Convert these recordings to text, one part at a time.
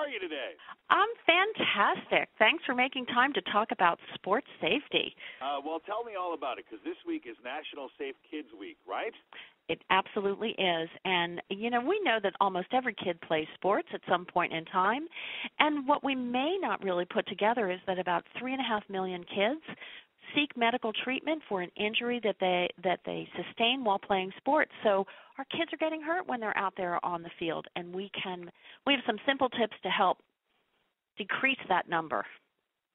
are you today? I'm fantastic. Thanks for making time to talk about sports safety. Well, tell me all about it, because this week is National Safe Kids Week, right? It absolutely is. And, we know that almost every kid plays sports at some point in time. And what we may not really put together is that about 3.5 million kids seek medical treatment for an injury that they sustain while playing sports. So our kids are getting hurt when they're out there on the field, and we have some simple tips to help decrease that number.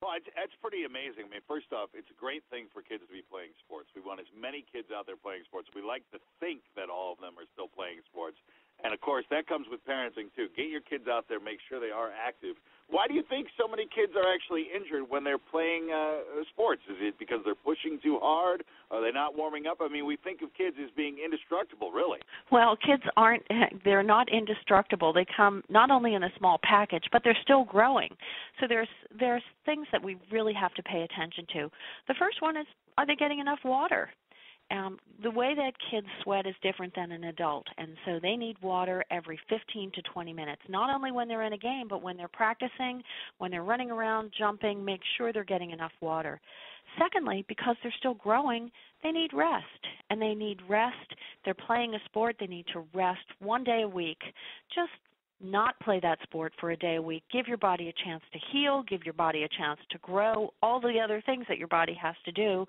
Well, that's pretty amazing. I mean, first off, it's a great thing for kids to be playing sports. We want as many kids out there playing sports. We like to think that all of them are still playing sports. And, of course, that comes with parenting, too. Get your kids out there. Make sure they are active. Why do you think so many kids are actually injured when they're playing sports? Is it because they're pushing too hard? Are they not warming up? I mean, we think of kids as being indestructible, really. Well, kids they're not indestructible. They come not only in a small package, but they're still growing. So there's things that we really have to pay attention to. The first one is, are they getting enough water? The way that kids sweat is different than an adult, and so they need water every 15 to 20 minutes, not only when they're in a game, but when they're practicing, when they're running around, jumping, make sure they're getting enough water. Secondly, because they're still growing, they need rest, and they need rest. They're playing a sport. They need to rest 1 day a week. Just not play that sport for a day a week. Give your body a chance to heal, give your body a chance to grow, all the other things that your body has to do.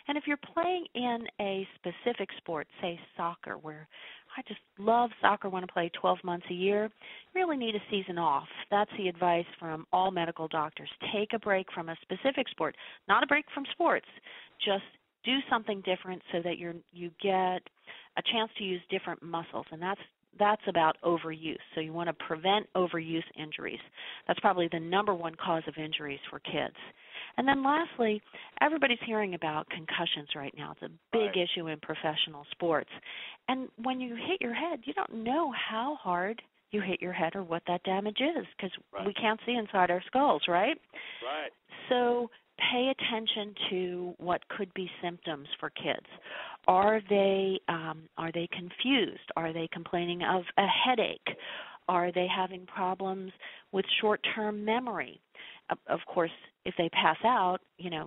And if you're playing in a specific sport, say soccer, where I just love soccer, want to play 12 months a year, you really need a season off. That's the advice from all medical doctors. Take a break from a specific sport, not a break from sports. Just do something different so that you get a chance to use different muscles, and that's about overuse. So you want to prevent overuse injuries. That's probably the number one cause of injuries for kids. And then lastly, everybody's hearing about concussions right now. It's a big issue in professional sports. And when you hit your head, you don't know how hard you hit your head or what that damage is, because we can't see inside our skulls, right? Right. So pay attention to what could be symptoms for kids. Are they confused? Are they complaining of a headache? Are they having problems with short-term memory? Of course, if they pass out,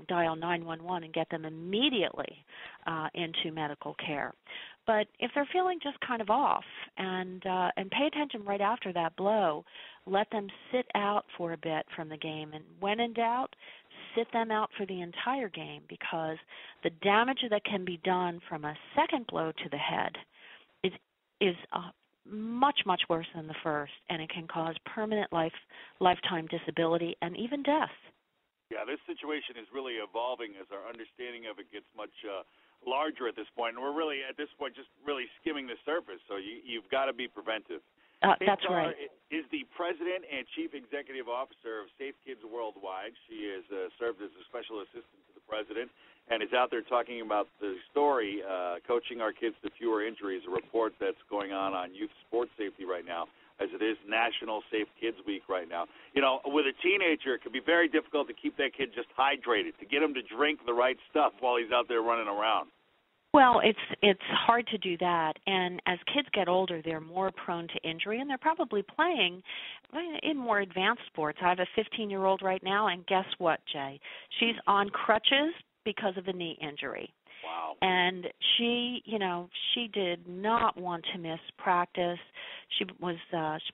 dial 911 and get them immediately into medical care. But if they're feeling just kind of off, and pay attention right after that blow, let them sit out for a bit from the game. And when in doubt, sit them out for the entire game, because the damage that can be done from a second blow to the head is much, much worse than the first, and it can cause permanent lifetime disability and even death. Yeah, this situation is really evolving as our understanding of it gets much larger at this point, and we're really, at this point, just really skimming the surface, so you've got to be preventive. That's right. Is the president and chief executive officer of Safe Kids Worldwide. She has served as a special assistant to the president and is out there talking about the story, Coaching Our Kids to Fewer Injuries, a report that's going on youth sports safety right now, as it is National Safe Kids Week right now. With a teenager, it can be very difficult to keep that kid just hydrated, to get him to drink the right stuff while he's out there running around. Well, it's hard to do that, and as kids get older, they're more prone to injury, and they're probably playing in more advanced sports. I have a 15-year-old right now, and guess what, Jay? She's on crutches because of a knee injury. Wow. And she did not want to miss practice. She's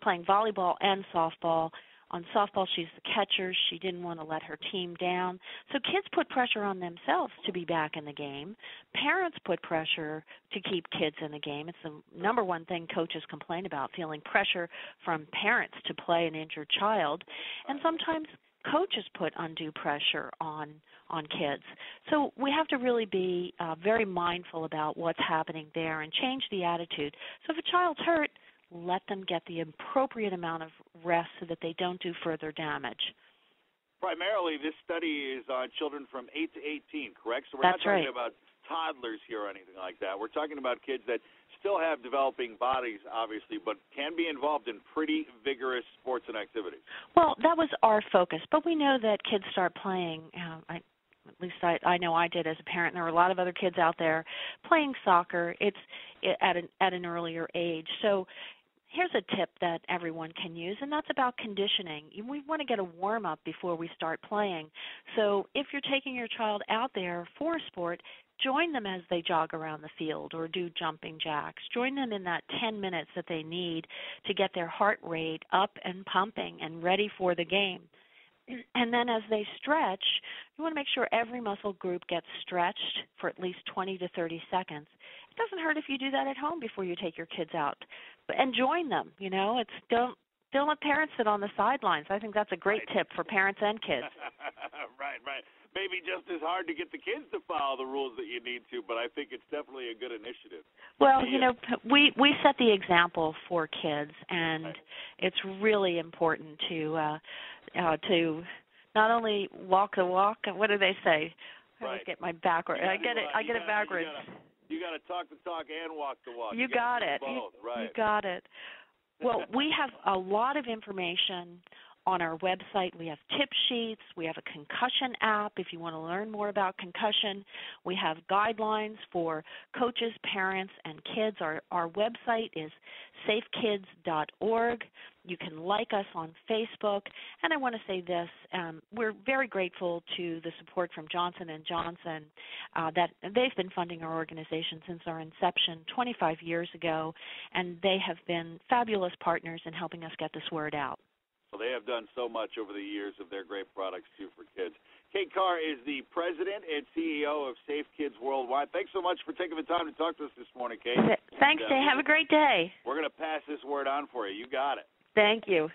playing volleyball and softball. On softball, she's the catcher. She didn't want to let her team down. So kids put pressure on themselves to be back in the game. Parents put pressure to keep kids in the game. It's the number one thing coaches complain about, feeling pressure from parents to play an injured child. And sometimes coaches put undue pressure on kids. So we have to really be very mindful about what's happening there and change the attitude. So if a child's hurt, let them get the appropriate amount of rest so that they don't do further damage. Primarily, this study is on children from 8 to 18, correct? So we're That's not talking right. about toddlers here or anything like that. We're talking about kids that still have developing bodies, obviously, but can be involved in pretty vigorous sports and activities. Well, that was our focus, but we know that kids start playing, at least I know I did as a parent, and there were a lot of other kids out there playing soccer. It's at an earlier age. So here's a tip that everyone can use, and that's about conditioning. We want to get a warm-up before we start playing. So if you're taking your child out there for a sport, join them as they jog around the field or do jumping jacks. Join them in that 10 minutes that they need to get their heart rate up and pumping and ready for the game. And then as they stretch, you want to make sure every muscle group gets stretched for at least 20 to 30 seconds. It doesn't hurt if you do that at home before you take your kids out. And join them, don't let parents sit on the sidelines. I think that's a great tip for parents and kids. Right. Maybe just as hard to get the kids to follow the rules that you need to, but I think it's definitely a good initiative. Well, we set the example for kids, and it's really important to not only walk the walk. What do they say? I always get my backward. I get it backwards. You got to talk the talk and walk the walk. You got it. Both. Right. You got it. Well, we have a lot of information on our website. We have tip sheets. We have a concussion app if you want to learn more about concussion. We have guidelines for coaches, parents, and kids. Our website is safekids.org. You can like us on Facebook. And I want to say this, we're very grateful to the support from Johnson & Johnson that they've been funding our organization since our inception 25 years ago, and they have been fabulous partners in helping us get this word out. Well, they have done so much over the years of their great products, too, for kids. Kate Carr is the president and CEO of Safe Kids Worldwide. Thanks so much for taking the time to talk to us this morning, Kate. Thanks, Dave. Have a great day. We're going to pass this word on for you. You got it. Thank you.